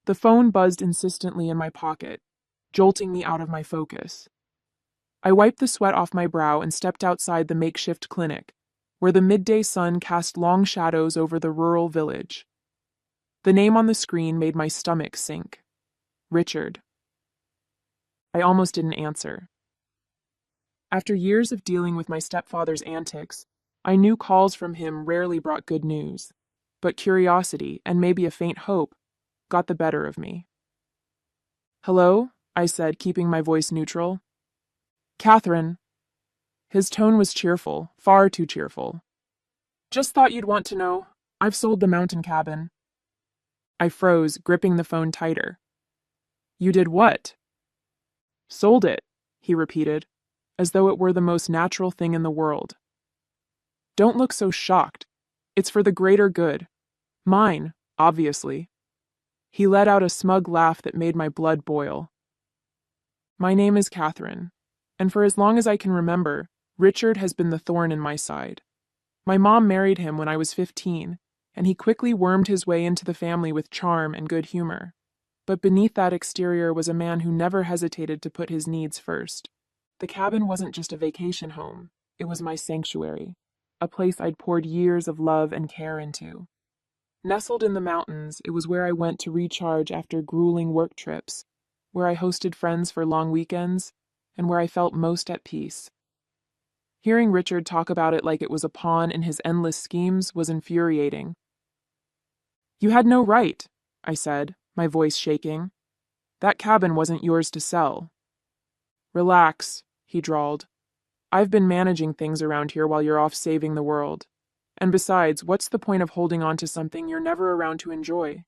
The phone buzzed insistently in my pocket, jolting me out of my focus. I wiped the sweat off my brow and stepped outside the makeshift clinic, where the midday sun cast long shadows over the rural village. The name on the screen made my stomach sink. Richard. I almost didn't answer. After years of dealing with my stepfather's antics, I knew calls from him rarely brought good news, but curiosity, and maybe a faint hope, got the better of me. "Hello?" I said, keeping my voice neutral. "Catherine." His tone was cheerful, far too cheerful. "Just thought you'd want to know. I've sold the mountain cabin." I froze, gripping the phone tighter. "You did what?" "Sold it," he repeated, as though it were the most natural thing in the world. "Don't look so shocked. It's for the greater good. Mine, obviously." He let out a smug laugh that made my blood boil. "My name is Catherine, and for as long as I can remember, Richard has been the thorn in my side. My mom married him when I was 15, and he quickly wormed his way into the family with charm and good humor. But beneath that exterior was a man who never hesitated to put his needs first. The cabin wasn't just a vacation home, it was my sanctuary, a place I'd poured years of love and care into. Nestled in the mountains, it was where I went to recharge after grueling work trips, where I hosted friends for long weekends, and where I felt most at peace. Hearing Richard talk about it like it was a pawn in his endless schemes was infuriating. "You had no right," I said, my voice shaking. "That cabin wasn't yours to sell." "Relax," he drawled. "I've been managing things around here while you're off saving the world. And besides, what's the point of holding on to something you're never around to enjoy?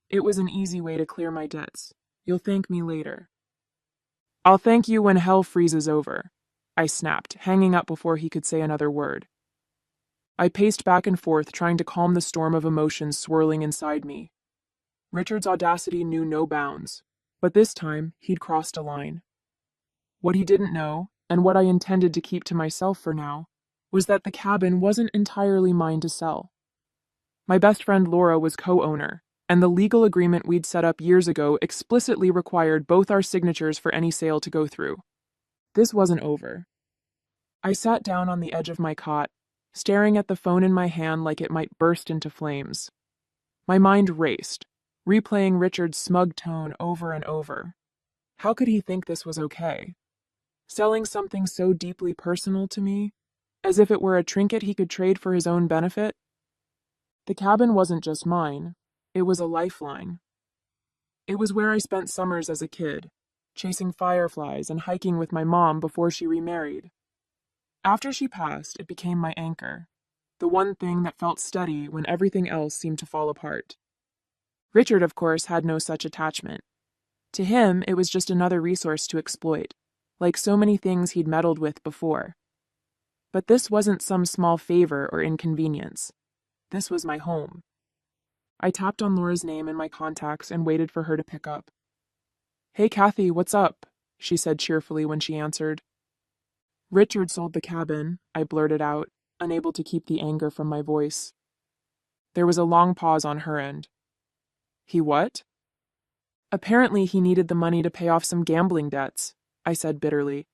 It was an easy way to clear my debts. You'll thank me later." "I'll thank you when hell freezes over," I snapped, hanging up before he could say another word. I paced back and forth, trying to calm the storm of emotions swirling inside me. Richard's audacity knew no bounds, but this time he'd crossed a line. What he didn't know, and what I intended to keep to myself for now, was that the cabin wasn't entirely mine to sell. My best friend Laura was co-owner, and the legal agreement we'd set up years ago explicitly required both our signatures for any sale to go through. This wasn't over. I sat down on the edge of my cot, staring at the phone in my hand like it might burst into flames. My mind raced, replaying Richard's smug tone over and over. How could he think this was okay? Selling something so deeply personal to me, as if it were a trinket he could trade for his own benefit? The cabin wasn't just mine, it was a lifeline. It was where I spent summers as a kid, chasing fireflies and hiking with my mom before she remarried. After she passed, it became my anchor, the one thing that felt steady when everything else seemed to fall apart. Richard, of course, had no such attachment. To him, it was just another resource to exploit, like so many things he'd meddled with before. But this wasn't some small favor or inconvenience. This was my home. I tapped on Laura's name in my contacts and waited for her to pick up. "Hey, Kathy, what's up?" she said cheerfully when she answered. "Richard sold the cabin," I blurted out, unable to keep the anger from my voice. There was a long pause on her end. "He what?" "Apparently he needed the money to pay off some gambling debts," I said bitterly.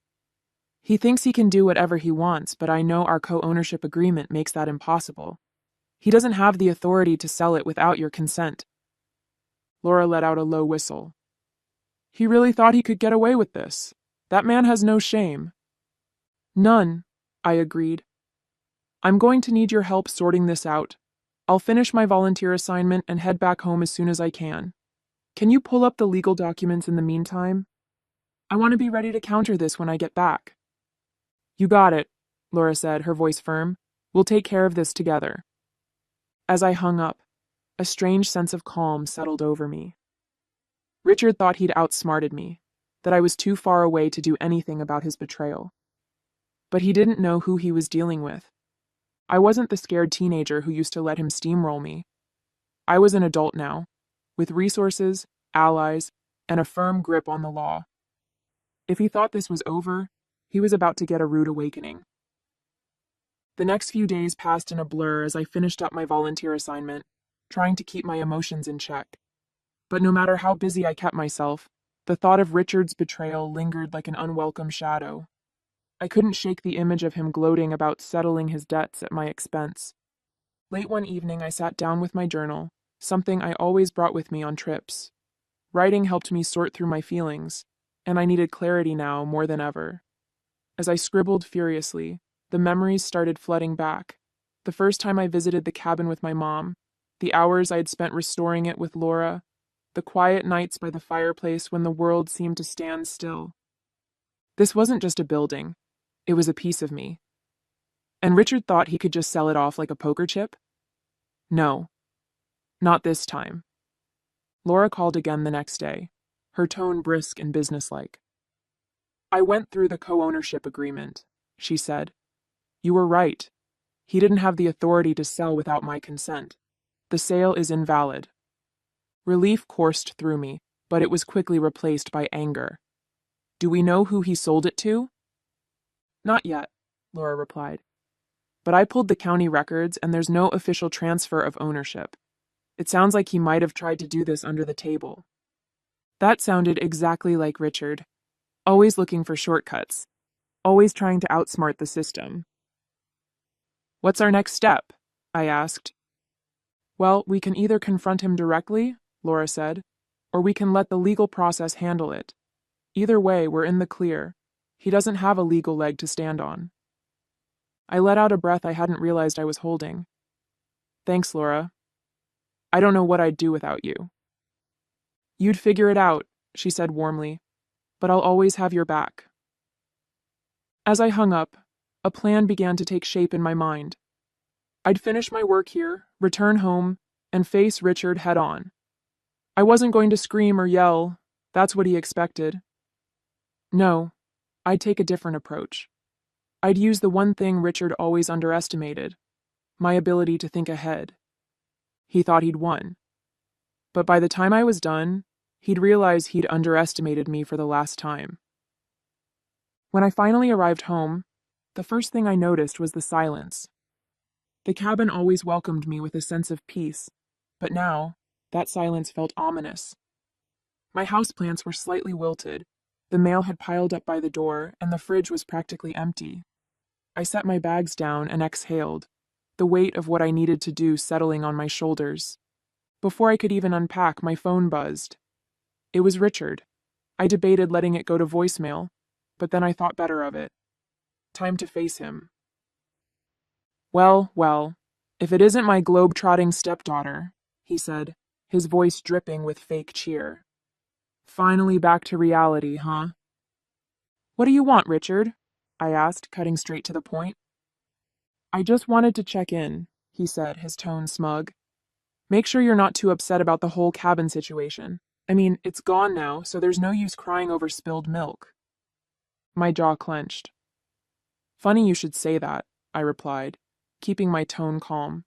"He thinks he can do whatever he wants, but I know our co-ownership agreement makes that impossible. He doesn't have the authority to sell it without your consent." Laura let out a low whistle. "He really thought he could get away with this. That man has no shame." "None," I agreed. "I'm going to need your help sorting this out. I'll finish my volunteer assignment and head back home as soon as I can. Can you pull up the legal documents in the meantime? I want to be ready to counter this when I get back." "You got it," Laura said, her voice firm. "We'll take care of this together." As I hung up, a strange sense of calm settled over me. Richard thought he'd outsmarted me, that I was too far away to do anything about his betrayal. But he didn't know who he was dealing with. I wasn't the scared teenager who used to let him steamroll me. I was an adult now, with resources, allies, and a firm grip on the law. If he thought this was over, he was about to get a rude awakening. The next few days passed in a blur as I finished up my volunteer assignment, trying to keep my emotions in check. But no matter how busy I kept myself, the thought of Richard's betrayal lingered like an unwelcome shadow. I couldn't shake the image of him gloating about settling his debts at my expense. Late one evening, I sat down with my journal, something I always brought with me on trips. Writing helped me sort through my feelings, and I needed clarity now more than ever. As I scribbled furiously, the memories started flooding back. The first time I visited the cabin with my mom, the hours I had spent restoring it with Laura, the quiet nights by the fireplace when the world seemed to stand still. This wasn't just a building, it was a piece of me. And Richard thought he could just sell it off like a poker chip? No, not this time. Laura called again the next day, her tone brisk and businesslike. I went through the co-ownership agreement, she said. You were right. He didn't have the authority to sell without my consent. The sale is invalid. Relief coursed through me, but it was quickly replaced by anger. Do we know who he sold it to? Not yet, Laura replied. But I pulled the county records and there's no official transfer of ownership. It sounds like he might have tried to do this under the table. That sounded exactly like Richard. Always looking for shortcuts. Always trying to outsmart the system. What's our next step? I asked. Well, we can either confront him directly, Laura said, or we can let the legal process handle it. Either way, we're in the clear. He doesn't have a legal leg to stand on. I let out a breath I hadn't realized I was holding. Thanks, Laura. I don't know what I'd do without you. You'd figure it out, she said warmly, but I'll always have your back. As I hung up, a plan began to take shape in my mind. I'd finish my work here, return home, and face Richard head on. I wasn't going to scream or yell. That's what he expected. No, I'd take a different approach. I'd use the one thing Richard always underestimated, my ability to think ahead. He thought he'd won. But by the time I was done, he'd realize he'd underestimated me for the last time. When I finally arrived home, the first thing I noticed was the silence. The cabin always welcomed me with a sense of peace, but now, that silence felt ominous. My houseplants were slightly wilted, the mail had piled up by the door, and the fridge was practically empty. I set my bags down and exhaled, the weight of what I needed to do settling on my shoulders. Before I could even unpack, my phone buzzed. It was Richard. I debated letting it go to voicemail, but then I thought better of it. Time to face him. Well, if it isn't my globe-trotting stepdaughter, he said, his voice dripping with fake cheer. Finally back to reality, huh? What do you want, Richard? I asked, cutting straight to the point. I just wanted to check in, he said, his tone smug. Make sure you're not too upset about the whole cabin situation. I mean, it's gone now, so there's no use crying over spilled milk. My jaw clenched. Funny you should say that, I replied, keeping my tone calm.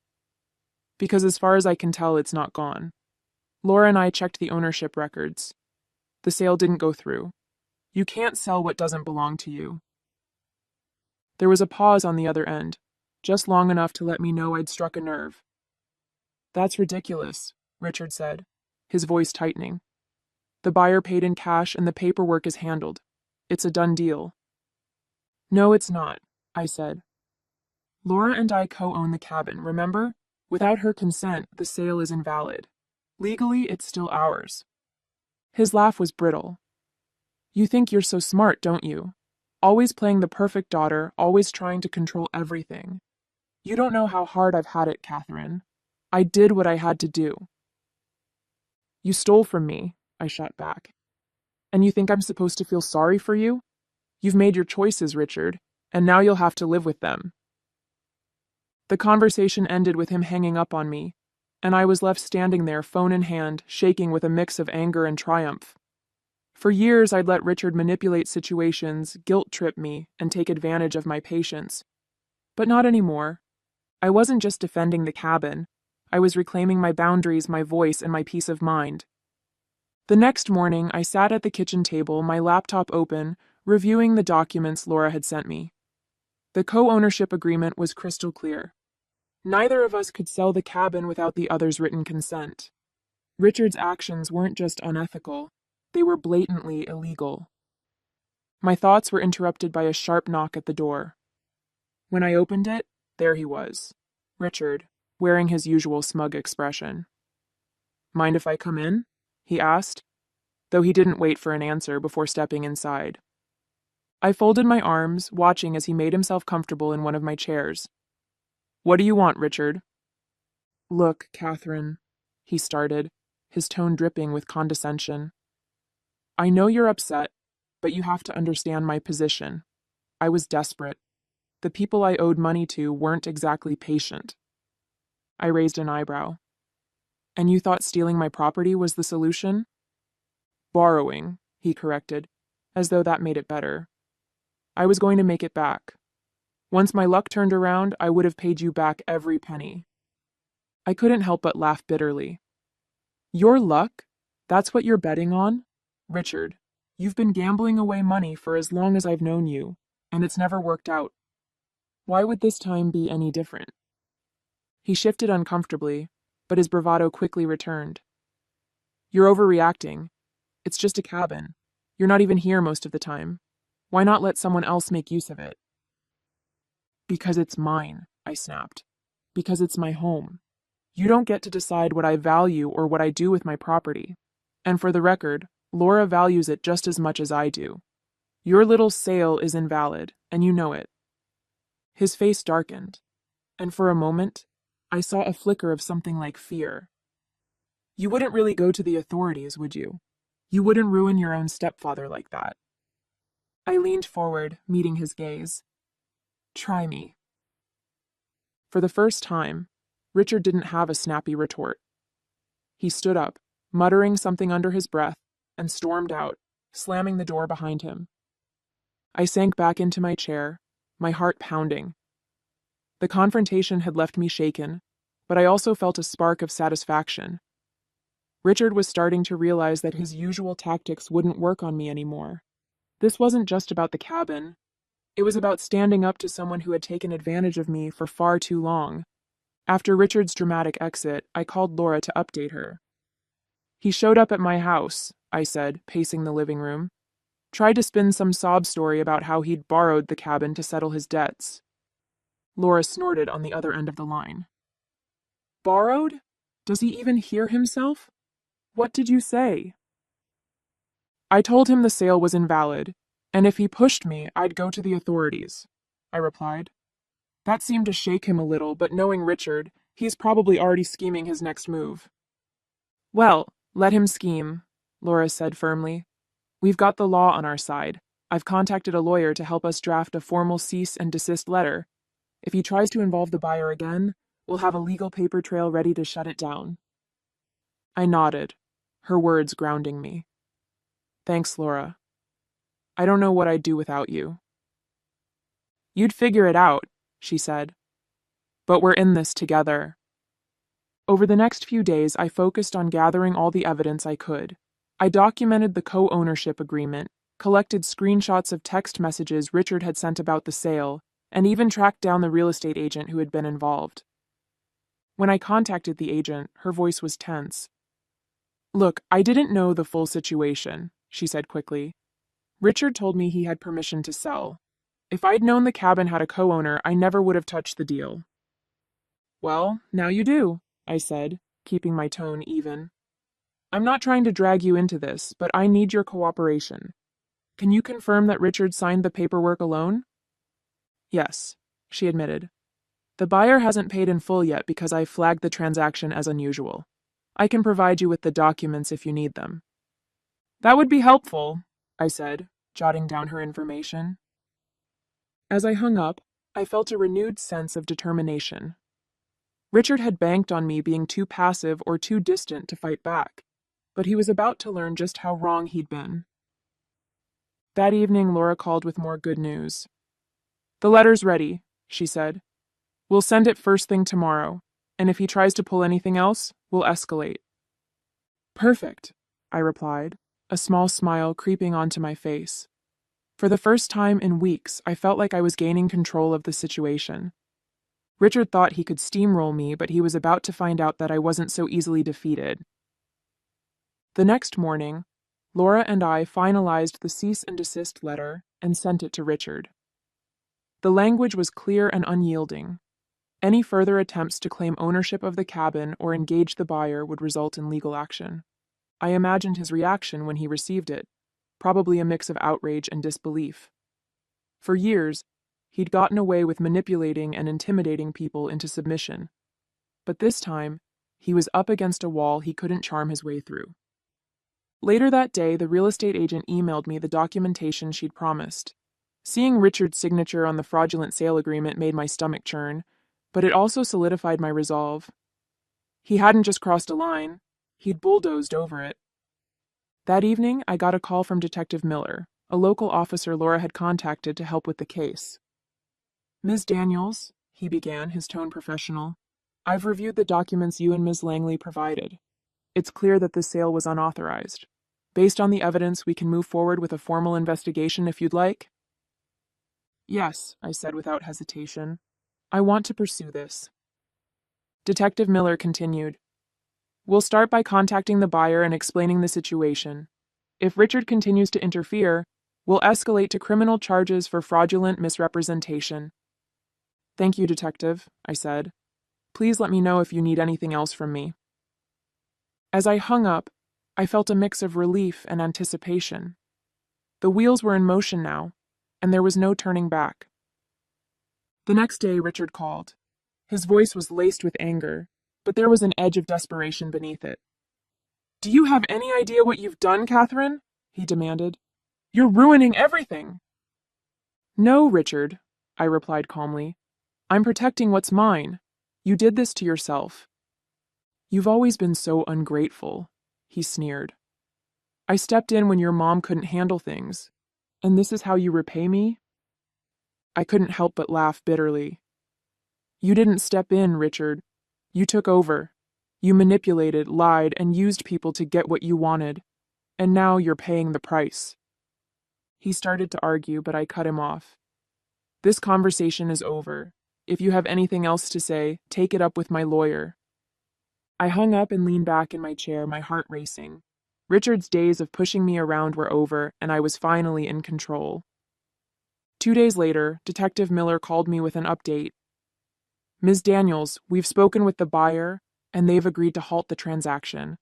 Because as far as I can tell, it's not gone. Laura and I checked the ownership records. The sale didn't go through. You can't sell what doesn't belong to you. There was a pause on the other end, just long enough to let me know I'd struck a nerve. That's ridiculous, Richard said, his voice tightening. The buyer paid in cash and the paperwork is handled. It's a done deal. No, it's not, I said. Laura and I co-own the cabin, remember? Without her consent, the sale is invalid. Legally, it's still ours. His laugh was brittle. You think you're so smart, don't you? Always playing the perfect daughter, always trying to control everything. You don't know how hard I've had it, Catherine. I did what I had to do. You stole from me, I shot back. And you think I'm supposed to feel sorry for you? You've made your choices, Richard, and now you'll have to live with them. The conversation ended with him hanging up on me, and I was left standing there, phone in hand, shaking with a mix of anger and triumph. For years, I'd let Richard manipulate situations, guilt-trip me, and take advantage of my patience. But not anymore. I wasn't just defending the cabin. I was reclaiming my boundaries, my voice, and my peace of mind. The next morning, I sat at the kitchen table, my laptop open, reviewing the documents Laura had sent me. The co-ownership agreement was crystal clear. Neither of us could sell the cabin without the other's written consent. Richard's actions weren't just unethical, they were blatantly illegal. My thoughts were interrupted by a sharp knock at the door. When I opened it, there he was, Richard, wearing his usual smug expression. "Mind if I come in?" he asked, though he didn't wait for an answer before stepping inside. I folded my arms, watching as he made himself comfortable in one of my chairs. "What do you want, Richard?" "Look, Catherine," he started, his tone dripping with condescension. "I know you're upset, but you have to understand my position. I was desperate. The people I owed money to weren't exactly patient." I raised an eyebrow. "And you thought stealing my property was the solution?" "Borrowing," he corrected, as though that made it better. "I was going to make it back. Once my luck turned around, I would have paid you back every penny." I couldn't help but laugh bitterly. "Your luck? That's what you're betting on? Richard, you've been gambling away money for as long as I've known you, and it's never worked out. Why would this time be any different?" He shifted uncomfortably, but his bravado quickly returned. "You're overreacting. It's just a cabin. You're not even here most of the time. Why not let someone else make use of it?" "Because it's mine," I snapped. "Because it's my home. You don't get to decide what I value or what I do with my property. And for the record, Laura values it just as much as I do. Your little sale is invalid, and you know it." His face darkened, and for a moment, I saw a flicker of something like fear. "You wouldn't really go to the authorities, would you? You wouldn't ruin your own stepfather like that." I leaned forward, meeting his gaze. "Try me." For the first time, Richard didn't have a snappy retort. He stood up, muttering something under his breath, and stormed out, slamming the door behind him. I sank back into my chair, my heart pounding. The confrontation had left me shaken, but I also felt a spark of satisfaction. Richard was starting to realize that his usual tactics wouldn't work on me anymore. This wasn't just about the cabin. It was about standing up to someone who had taken advantage of me for far too long. After Richard's dramatic exit, I called Laura to update her. "He showed up at my house," I said, pacing the living room. "Tried to spin some sob story about how he'd borrowed the cabin to settle his debts." Laura snorted on the other end of the line. "Borrowed? Does he even hear himself? What did you say?" "I told him the sale was invalid, and if he pushed me, I'd go to the authorities," I replied. That seemed to shake him a little, but knowing Richard, he's probably already scheming his next move. "Well, let him scheme," Laura said firmly. "We've got the law on our side. I've contacted a lawyer to help us draft a formal cease and desist letter. If he tries to involve the buyer again, we'll have a legal paper trail ready to shut it down." I nodded, her words grounding me. "Thanks, Laura. I don't know what I'd do without you." "You'd figure it out," she said. "But we're in this together." Over the next few days, I focused on gathering all the evidence I could. I documented the co-ownership agreement, collected screenshots of text messages Richard had sent about the sale, and even tracked down the real estate agent who had been involved. When I contacted the agent, her voice was tense. "Look, I didn't know the full situation," she said quickly. "Richard told me he had permission to sell. If I'd known the cabin had a co-owner, I never would have touched the deal." "Well, now you do," I said, keeping my tone even. "I'm not trying to drag you into this, but I need your cooperation. Can you confirm that Richard signed the paperwork alone?" "Yes," she admitted. "The buyer hasn't paid in full yet because I flagged the transaction as unusual. I can provide you with the documents if you need them." "That would be helpful," I said, jotting down her information. As I hung up, I felt a renewed sense of determination. Richard had banked on me being too passive or too distant to fight back, but he was about to learn just how wrong he'd been. That evening, Laura called with more good news. "The letter's ready," she said. "We'll send it first thing tomorrow, and if he tries to pull anything else, we'll escalate." "Perfect," I replied, a small smile creeping onto my face. For the first time in weeks, I felt like I was gaining control of the situation. Richard thought he could steamroll me, but he was about to find out that I wasn't so easily defeated. The next morning, Laura and I finalized the cease and desist letter and sent it to Richard. The language was clear and unyielding. Any further attempts to claim ownership of the cabin or engage the buyer would result in legal action. I imagined his reaction when he received it, probably a mix of outrage and disbelief. For years, he'd gotten away with manipulating and intimidating people into submission. But this time, he was up against a wall he couldn't charm his way through. Later that day, the real estate agent emailed me the documentation she'd promised. Seeing Richard's signature on the fraudulent sale agreement made my stomach churn, but it also solidified my resolve. He hadn't just crossed a line, he'd bulldozed over it. That evening, I got a call from Detective Miller, a local officer Laura had contacted to help with the case. "Ms. Daniels," he began, his tone professional, "I've reviewed the documents you and Ms. Langley provided. It's clear that the sale was unauthorized. Based on the evidence, we can move forward with a formal investigation if you'd like." "Yes," I said without hesitation. "I want to pursue this." Detective Miller continued, "We'll start by contacting the buyer and explaining the situation. If Richard continues to interfere, we'll escalate to criminal charges for fraudulent misrepresentation." "Thank you, Detective," I said. "Please let me know if you need anything else from me." As I hung up, I felt a mix of relief and anticipation. The wheels were in motion now, and there was no turning back. The next day, Richard called. His voice was laced with anger, but there was an edge of desperation beneath it. "Do you have any idea what you've done, Catherine?" he demanded. "You're ruining everything." "No, Richard," I replied calmly. "I'm protecting what's mine. You did this to yourself." "You've always been so ungrateful," he sneered. "I stepped in when your mom couldn't handle things, and this is how you repay me?" I couldn't help but laugh bitterly. "You didn't step in, Richard. You took over. You manipulated, lied, and used people to get what you wanted, and now you're paying the price." He started to argue, but I cut him off. "This conversation is over. If you have anything else to say, take it up with my lawyer." I hung up and leaned back in my chair, my heart racing. Richard's days of pushing me around were over, and I was finally in control. 2 days later, Detective Miller called me with an update. "Ms. Daniels, we've spoken with the buyer, and they've agreed to halt the transaction.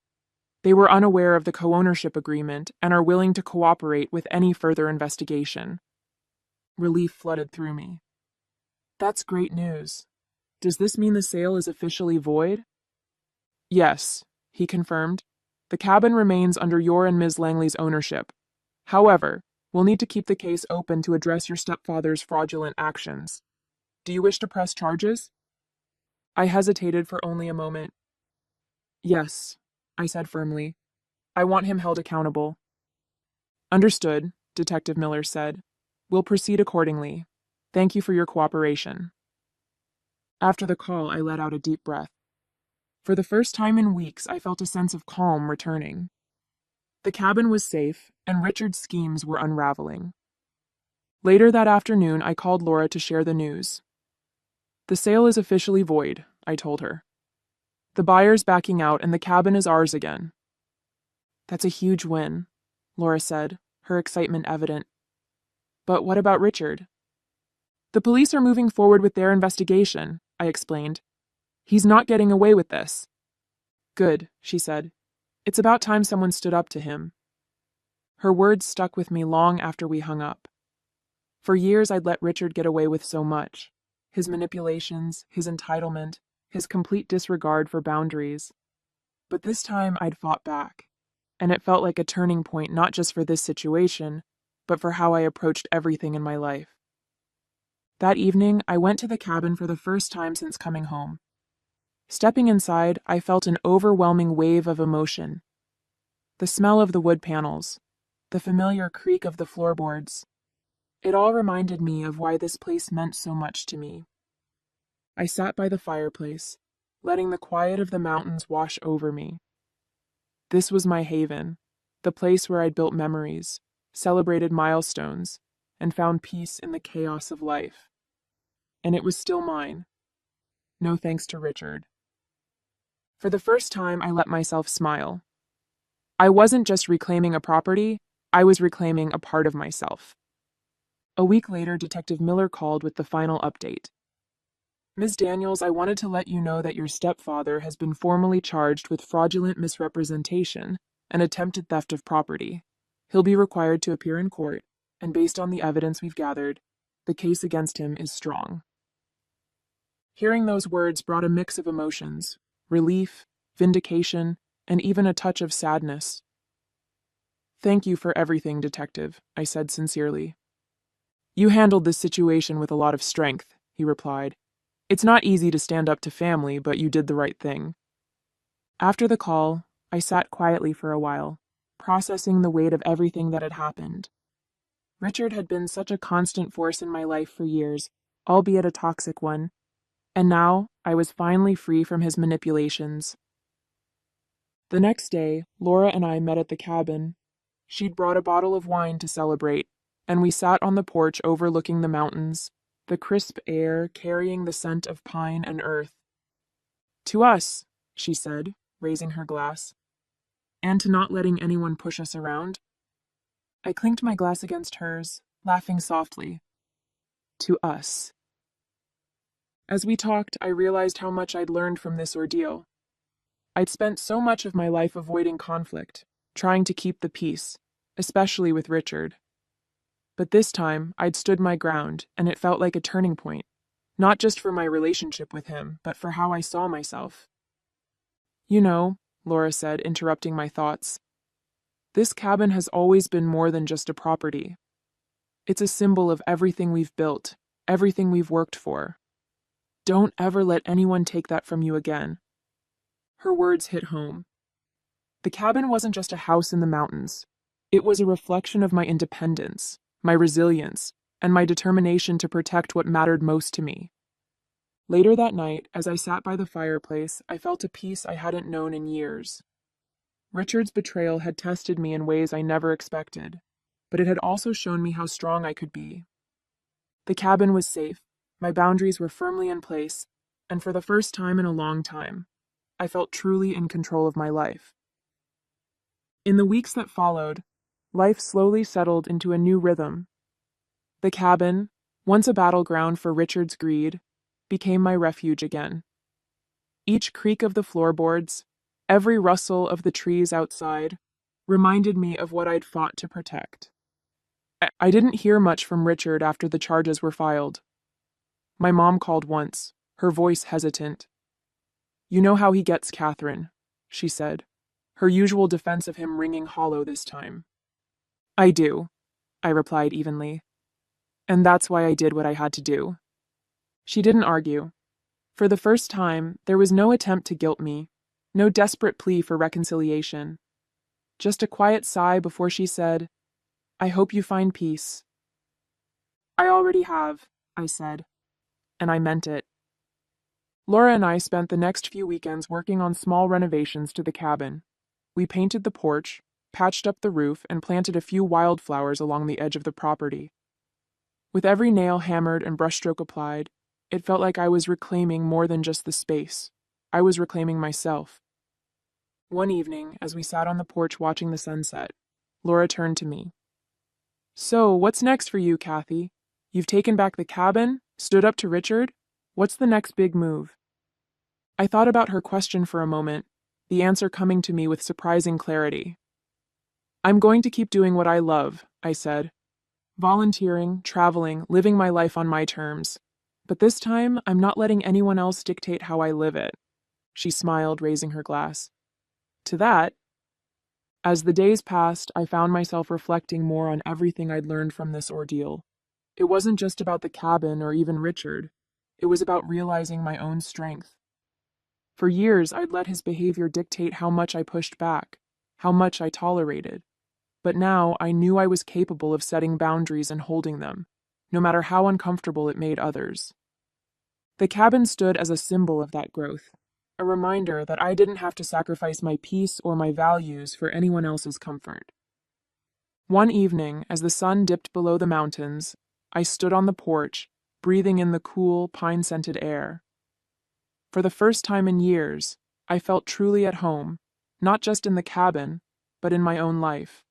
They were unaware of the co-ownership agreement and are willing to cooperate with any further investigation." Relief flooded through me. "That's great news. Does this mean the sale is officially void?" "Yes," he confirmed. "The cabin remains under your and Ms. Langley's ownership. However, we'll need to keep the case open to address your stepfather's fraudulent actions. Do you wish to press charges?" I hesitated for only a moment. "Yes," I said firmly. "I want him held accountable." "Understood," Detective Miller said. "We'll proceed accordingly. Thank you for your cooperation." After the call, I let out a deep breath. For the first time in weeks, I felt a sense of calm returning. The cabin was safe, and Richard's schemes were unraveling. Later that afternoon, I called Laura to share the news. "The sale is officially void," I told her. "The buyer's backing out, and the cabin is ours again." "That's a huge win," Laura said, her excitement evident. "But what about Richard?" "The police are moving forward with their investigation," I explained. "He's not getting away with this." "Good," she said. "It's about time someone stood up to him." Her words stuck with me long after we hung up. For years I'd let Richard get away with so much. His manipulations, his entitlement, his complete disregard for boundaries. But this time I'd fought back, and it felt like a turning point not just for this situation, but for how I approached everything in my life. That evening, I went to the cabin for the first time since coming home. Stepping inside, I felt an overwhelming wave of emotion. The smell of the wood panels, the familiar creak of the floorboards. It all reminded me of why this place meant so much to me. I sat by the fireplace, letting the quiet of the mountains wash over me. This was my haven, the place where I'd built memories, celebrated milestones, and found peace in the chaos of life. And it was still mine. No thanks to Richard. For the first time, I let myself smile. I wasn't just reclaiming a property, I was reclaiming a part of myself. A week later, Detective Miller called with the final update. Ms. Daniels, I wanted to let you know that your stepfather has been formally charged with fraudulent misrepresentation and attempted theft of property. He'll be required to appear in court, and based on the evidence we've gathered, the case against him is strong. Hearing those words brought a mix of emotions: relief, vindication, and even a touch of sadness. Thank you for everything, Detective, I said sincerely. You handled this situation with a lot of strength, he replied. It's not easy to stand up to family, but you did the right thing. After the call, I sat quietly for a while, processing the weight of everything that had happened. Richard had been such a constant force in my life for years, albeit a toxic one, and now I was finally free from his manipulations. The next day, Laura and I met at the cabin. She'd brought a bottle of wine to celebrate, and we sat on the porch overlooking the mountains, the crisp air carrying the scent of pine and earth. To us, she said, raising her glass, and to not letting anyone push us around. I clinked my glass against hers, laughing softly. To us. As we talked, I realized how much I'd learned from this ordeal. I'd spent so much of my life avoiding conflict, trying to keep the peace, especially with Richard. But this time, I'd stood my ground, and it felt like a turning point, not just for my relationship with him, but for how I saw myself. You know, Laura said, interrupting my thoughts, this cabin has always been more than just a property. It's a symbol of everything we've built, everything we've worked for. Don't ever let anyone take that from you again. Her words hit home. The cabin wasn't just a house in the mountains. It was a reflection of my independence, my resilience, and my determination to protect what mattered most to me. Later that night, as I sat by the fireplace, I felt a peace I hadn't known in years. Richard's betrayal had tested me in ways I never expected, but it had also shown me how strong I could be. The cabin was safe, my boundaries were firmly in place, and for the first time in a long time, I felt truly in control of my life. In the weeks that followed, life slowly settled into a new rhythm. The cabin, once a battleground for Richard's greed, became my refuge again. Each creak of the floorboards, every rustle of the trees outside, reminded me of what I'd fought to protect. I didn't hear much from Richard after the charges were filed. My mom called once, her voice hesitant. You know how he gets, Catherine, she said, her usual defense of him ringing hollow this time. I do, I replied evenly. And that's why I did what I had to do. She didn't argue. For the first time, there was no attempt to guilt me, no desperate plea for reconciliation. Just a quiet sigh before she said, I hope you find peace. I already have, I said, and I meant it. Laura and I spent the next few weekends working on small renovations to the cabin. We painted the porch, patched up the roof, and planted a few wildflowers along the edge of the property. With every nail hammered and brushstroke applied, it felt like I was reclaiming more than just the space. I was reclaiming myself. One evening, as we sat on the porch watching the sunset, Laura turned to me. So, what's next for you, Kathy? You've taken back the cabin, stood up to Richard? What's the next big move? I thought about her question for a moment, the answer coming to me with surprising clarity. I'm going to keep doing what I love, I said. Volunteering, traveling, living my life on my terms. But this time, I'm not letting anyone else dictate how I live it. She smiled, raising her glass. To that, as the days passed, I found myself reflecting more on everything I'd learned from this ordeal. It wasn't just about the cabin or even Richard. It was about realizing my own strength. For years, I'd let his behavior dictate how much I pushed back, how much I tolerated. But now I knew I was capable of setting boundaries and holding them, no matter how uncomfortable it made others. The cabin stood as a symbol of that growth, a reminder that I didn't have to sacrifice my peace or my values for anyone else's comfort. One evening, as the sun dipped below the mountains, I stood on the porch, breathing in the cool, pine-scented air. For the first time in years, I felt truly at home, not just in the cabin, but in my own life.